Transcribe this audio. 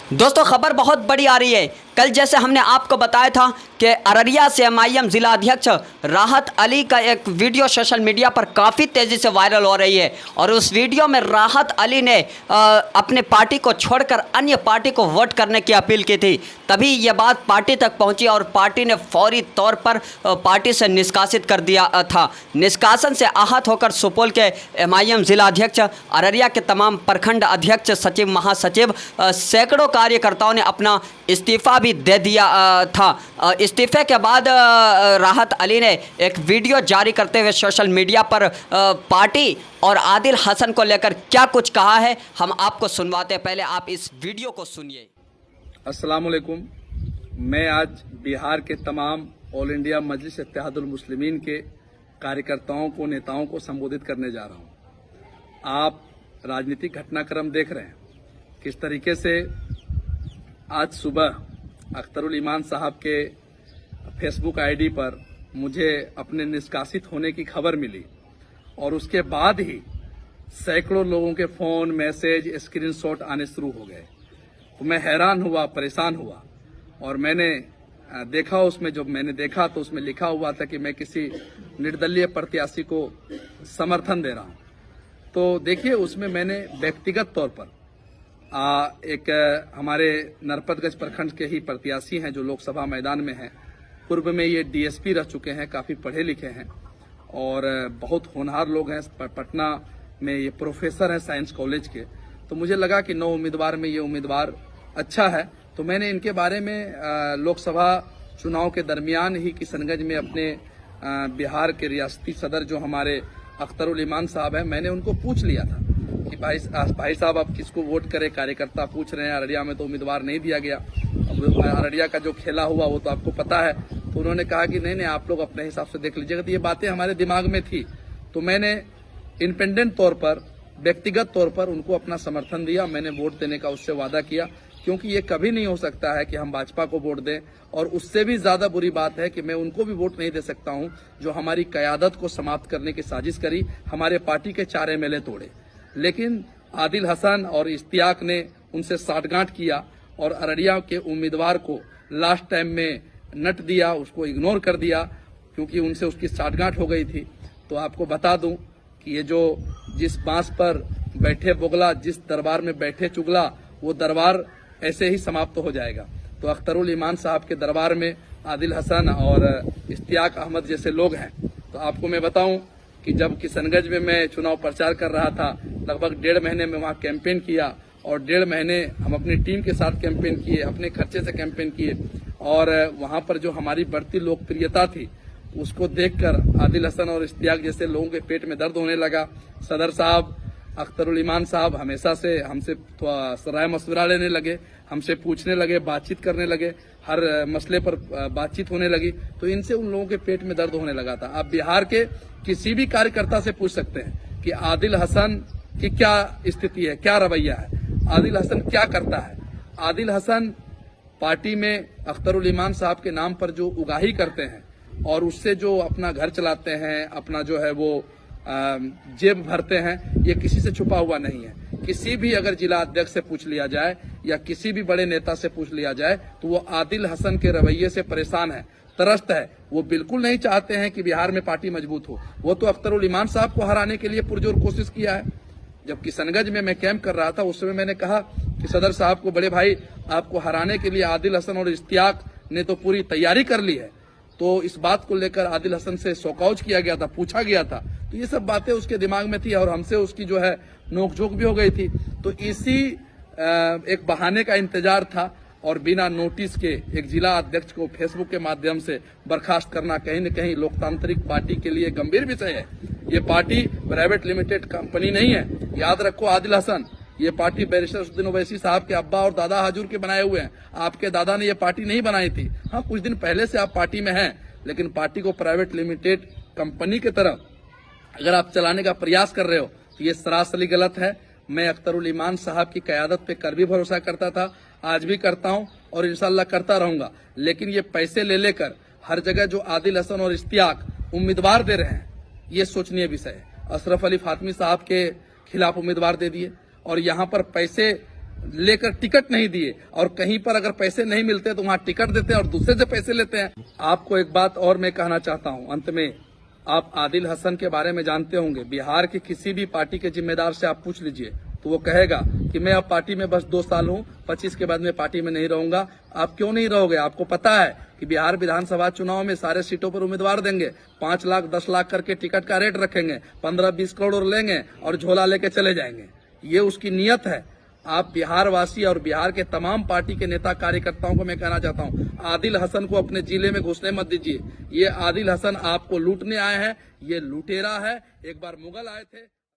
दोस्तों खबर बहुत बड़ी आ रही है। कल जैसे हमने आपको बताया था कि अररिया से एमआईएम ज़िला अध्यक्ष राहत अली का एक वीडियो सोशल मीडिया पर काफ़ी तेज़ी से वायरल हो रही है और उस वीडियो में राहत अली ने अपने पार्टी को छोड़कर अन्य पार्टी को वोट करने की अपील की थी। तभी यह बात पार्टी तक पहुंची और पार्टी ने फौरी तौर पर पार्टी से निष्कासित कर दिया था। निष्कासन से आहत होकर सुपौल के एमआईएम ज़िला अध्यक्ष, अररिया के तमाम प्रखंड अध्यक्ष, सचिव, महासचिव, सैकड़ों कार्यकर्ताओं ने अपना इस्तीफ़ा भी दे दिया था। इस्तीफे के बाद राहत अली ने एक वीडियो जारी करते हुए सोशल मीडिया पर पार्टी और आदिल हसन को लेकर क्या कुछ कहा है, हम आपको सुनवाते हैं। पहले आप इस वीडियो को सुनिए। अस्सलाम वालेकुम। मैं आज बिहार के तमाम ऑल इंडिया मजलिस इत्तेहादुल मुस्लिमीन के कार्यकर्ताओं को, नेताओं को संबोधित करने जा रहा हूं। आप राजनीतिक घटनाक्रम देख रहे हैं किस तरीके से आज सुबह अख्तरुल ईमान साहब के फेसबुक आईडी पर मुझे अपने निष्कासित होने की खबर मिली और उसके बाद ही सैकड़ों लोगों के फोन, मैसेज, स्क्रीनशॉट आने शुरू हो गए। तो मैं हैरान हुआ, परेशान हुआ और मैंने देखा, उसमें जब मैंने देखा तो उसमें लिखा हुआ था कि मैं किसी निर्दलीय प्रत्याशी को समर्थन दे रहा हूं। तो देखिए, उसमें मैंने व्यक्तिगत तौर पर एक हमारे नरपतगंज प्रखंड के ही प्रत्याशी हैं जो लोकसभा मैदान में हैं। पूर्व में ये डीएसपी रह चुके हैं, काफी पढ़े लिखे हैं और बहुत होनहार लोग हैं। पटना में ये प्रोफेसर हैं साइंस कॉलेज के। तो मुझे लगा कि 9 उम्मीदवार में ये उम्मीदवार अच्छा है। तो मैंने इनके बारे में लोकसभा चुनाव के दरमियान ही किशनगंज में अपने बिहार के रियासती सदर जो हमारे अख्तरुल ईमान साहब हैं, मैंने उनको पूछ लिया था कि भाई साहब आप किसको वोट करें। कार्यकर्ता पूछ रहे हैं, अररिया में तो उम्मीदवार नहीं दिया गया। अब अररिया का जो खेला हुआ वो तो आपको पता है। तो उन्होंने कहा कि नहीं आप लोग अपने हिसाब से देख लीजिएगा। तो ये बातें हमारे दिमाग में थी। तो मैंने इंडिपेंडेंट तौर पर, व्यक्तिगत तौर पर उनको अपना समर्थन दिया। मैंने वोट देने का उससे वादा किया, क्योंकि ये कभी नहीं हो सकता है कि हम भाजपा को वोट दें। और उससे भी ज्यादा बुरी बात है कि मैं उनको भी वोट नहीं दे सकता हूं जो हमारी कयादत को समाप्त करने की साजिश करी, हमारे पार्टी के 4 एमएलए तोड़े। लेकिन आदिल हसन और इश्तियाक ने उनसे साठगांठ किया और अररिया के उम्मीदवार को लास्ट टाइम में नट दिया, उसको इग्नोर कर दिया, क्योंकि उनसे उसकी साठगांठ हो गई थी। तो आपको बता दूं कि ये जो जिस बांस पर बैठे बोगला, जिस दरबार में बैठे चुगला, वो दरबार ऐसे ही समाप्त हो जाएगा। तो अख्तरुल ईमान साहब के दरबार में आदिल हसन और इश्तियाक अहमद जैसे लोग हैं। तो आपको मैं बताऊं कि जब किशनगंज में मैं चुनाव प्रचार कर रहा था, लगभग 1.5 महीने में वहां कैंपेन किया और 1.5 महीने हम अपनी टीम के साथ कैंपेन किए, अपने खर्चे से कैंपेन किए। और वहां पर जो हमारी बढ़ती लोकप्रियता थी उसको देखकर आदिल हसन और इश्तियाक जैसे लोगों के पेट में दर्द होने लगा। सदर साहब, अख्तरुल ईमान साहब हमेशा से हमसे राय मशवरा लेने लगे, हमसे पूछने लगे, बातचीत करने लगे, हर मसले पर बातचीत होने लगी। तो इनसे उन लोगों के पेट में दर्द होने लगा था। आप बिहार के किसी भी कार्यकर्ता से पूछ सकते हैं कि आदिल हसन की क्या स्थिति है, क्या रवैया है, आदिल हसन क्या करता है। आदिल हसन पार्टी में अख्तरुल ईमान साहब के नाम पर जो उगाही करते हैं और उससे जो अपना घर चलाते हैं, अपना जो है वो जेब भरते हैं, ये किसी से छुपा हुआ नहीं है। किसी भी अगर जिला अध्यक्ष से पूछ लिया जाए या किसी भी बड़े नेता से पूछ लिया जाए तो वो आदिल हसन के रवैये से परेशान है, त्रस्त है। वो बिल्कुल नहीं चाहते हैं कि बिहार में पार्टी मजबूत हो। वो तो अख्तरुल ईमान साहब को हराने के लिए पुरजोर कोशिश किया है। जब किशनगंज में मैं कैंप कर रहा था उस समय मैंने कहा कि सदर साहब को, बड़े भाई आपको हराने के लिए आदिल हसन और इश्तियाक ने तो पूरी तैयारी कर ली है। तो इस बात को लेकर आदिल हसन से शौकौज किया गया था, पूछा गया था। तो ये सब बातें उसके दिमाग में थी और हमसे उसकी जो है नोकझोंक भी हो गई थी। तो इसी एक बहाने का इंतजार था और बिना नोटिस के एक जिला अध्यक्ष को फेसबुक के माध्यम से बर्खास्त करना कहीं न कहीं लोकतांत्रिक पार्टी के लिए गंभीर विषय है। ये पार्टी प्राइवेट लिमिटेड कंपनी नहीं है, याद रखो आदिल हसन। ये पार्टी बैरिस्टर असदुद्दीन ओवैसी साहब के अब्बा और दादा हजूर के बनाए हुए हैं। आपके दादा ने ये पार्टी नहीं बनाई थी। हाँ, कुछ दिन पहले से आप पार्टी में हैं, लेकिन पार्टी को प्राइवेट लिमिटेड कंपनी की तरफ अगर आप चलाने का प्रयास कर रहे हो तो ये सरासर गलत है। मैं अख्तरुल ईमान साहब की कयादत पे कल भी भरोसा करता था, आज भी करता हूं और इंशाल्लाह करता रहूंगा। लेकिन ये पैसे ले लेकर हर जगह जो आदिल हसन और इश्तियाक उम्मीदवार दे रहे हैं, ये सोचनीय विषय है। अशरफ अली फातमी साहब के खिलाफ उम्मीदवार दे दिए और यहाँ पर पैसे लेकर टिकट नहीं दिए, और कहीं पर अगर पैसे नहीं मिलते तो वहां टिकट देते हैं और दूसरे से पैसे लेते हैं। आपको एक बात और मैं कहना चाहता हूं अंत में, आप आदिल हसन के बारे में जानते होंगे। बिहार के किसी भी पार्टी के जिम्मेदार से आप पूछ लीजिए तो वो कहेगा कि मैं अब पार्टी में बस 2 साल हूं, 25 के बाद मैं पार्टी में नहीं रहूंगा। आप क्यों नहीं रहोगे? आपको पता है कि बिहार विधानसभा चुनाव में सारे सीटों पर उम्मीदवार देंगे, 5 लाख 10 लाख करके टिकट का रेट रखेंगे, 15-20 करोड़ लेंगे और झोला लेके चले जाएंगे। ये उसकी नीयत है। आप बिहार वासी और बिहार के तमाम पार्टी के नेता कार्यकर्ताओं को मैं कहना चाहता हूं, आदिल हसन को अपने जिले में घुसने मत दीजिए। ये आदिल हसन आपको लूटने आए हैं, ये लुटेरा है। एक बार मुगल आए थे।